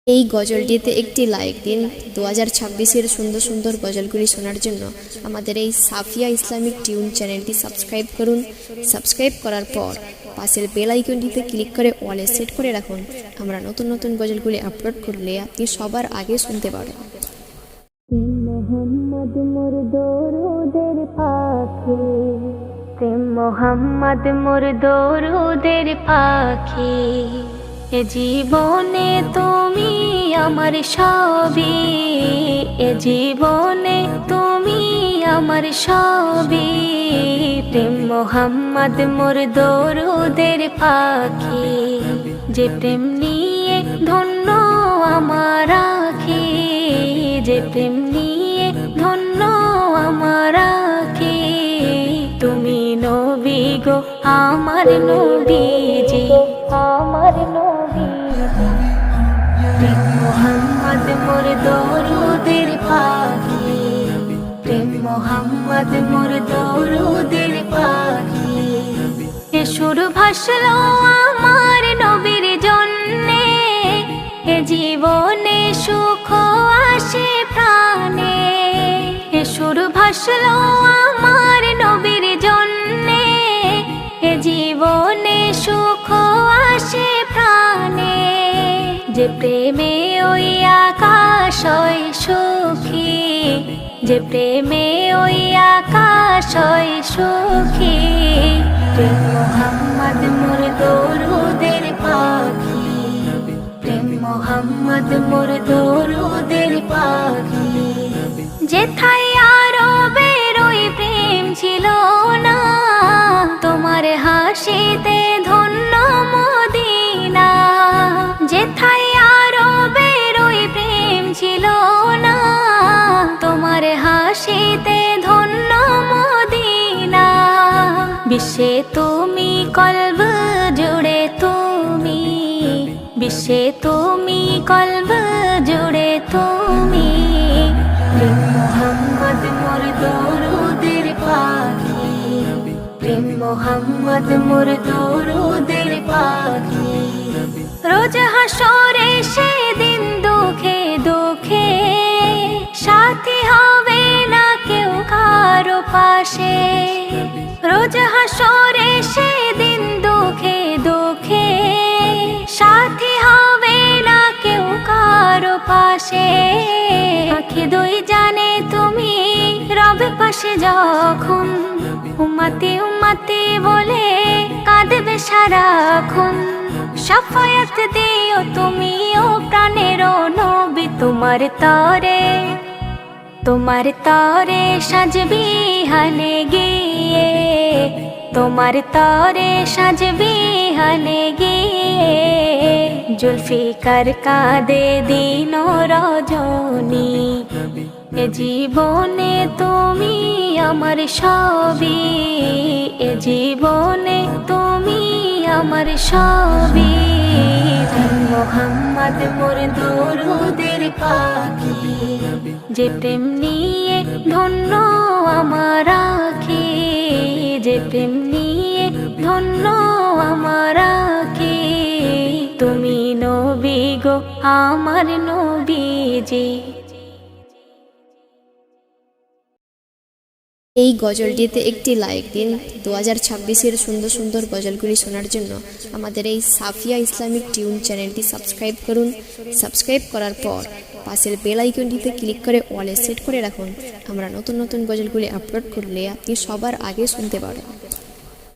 এই গজলটিতে একটি লাইক দিন। 2026-এর সুন্দর সুন্দর গজলগুলি শোনার জন্য আমাদের এই সাফিয়া ইসলামিক টিউন চ্যানেলটি সাবস্ক্রাইব করুন। সাবস্ক্রাইব করার পর পাশের বেল আইকনটিতে ক্লিক করে অলে সেট করে রাখুন। আমরা নতুন নতুন গজলগুলি আপলোড করলে আপনি সবার আগে শুনতে পারেন। মোহাম্মদ মোর দরুদের পাখি, প্রেম মোহাম্মদ মোর দরুদের পাখি। এ জীবনে তুমি আমার সবই, এ জীবনে তুমি আমার সবই। প্রেম মোহাম্মদ মোর দরুদের পাখি, যে প্রেম নিয়ে ধন্য আমার আখি, যে প্রেম নিয়ে ধন্য আমার আখি। তুমি নবী গো আমার নবীজি, আমার নবীজি। প্রেম মোহাম্মদ মোর দরুদের পাখি, প্রেম মোহাম্মদ মোর দরুদের পাখি। এ সুর ভাসলো আমার নবীর জন্যে, এ জীবনে সুখ আসে প্রাণে। এ সুর ভাসলো আমার নবীর জন্যে, এ জীবনে সুখ আসে প্রাণে। যে প্রেমে ওই আকাশ হয় সুখী, যে প্রেমে ওই আকাশ হয় সুখী। প্রেম মোহাম্মদ মোর দরুদের পাখি, প্রেম মোহাম্মদ মোর দরুদের পাখি। যেথায় আরবের ওই প্রেম ছিল না, তোমার হাসিতে ধন্য মদিনা। যেথায় আরবের ওই প্রেম ছিল না, তোমার হাসিতে ধন্য মদিনা। বিশ্বে তুমি কলব জুড়ে তুমি, বিশ্বে তুমি কলব জুড়ে তুমি। প্রেম মোহাম্মদ মোর দরুদের পাখি, প্রেম মোহাম্মদ মোর দরুদের পাখি। রোজ হাসরে সেদিন দুঃখে দুঃখে, সাথী হবে না কেউ কারো পাশে। রোজ হাসরে সেদিন দুঃখে দুঃখে, সাথী হবে না কেউ কারো পাশে। আঁখি দুই জানে তুমি রবে পাশে যখন, উম্মতি উম্মতি বলে কাঁদবে সারাক্ষণ। শাফায়াত দিও তুমি ও প্রাণের নবী, তোমার তরে, তোমার তরে সাজবি হানে গিয়ে, তোমার তরে সাজবি হানে গিয়ে। জুলফিকার কাঁদে দিন রজনী, এ জীবনে তুমি আমার সবই, এ জীবনে তুমি আমার সবই। প্রেম মোহাম্মদ মোর দরুদের পাখি, যে প্রেম নিয়ে ধন্য আমার আখি, যে প্রেম নিয়ে ধন্য আমার আখি। তুমি নবী গো আমার নবীজি। এই গজলটিতে একটি লাইক দিন। 2026-এর সুন্দর সুন্দর গজলগুলি শোনার জন্য আমাদের এই সাফিয়া ইসলামিক টিউন চ্যানেলটি সাবস্ক্রাইব করুন। সাবস্ক্রাইব করার পর পাশের বেল আইকনটিতে ক্লিক করে অলে সেট করে রাখুন। আমরা নতুন নতুন গজলগুলি আপলোড করলে আপনি সবার আগে শুনতে পারেন।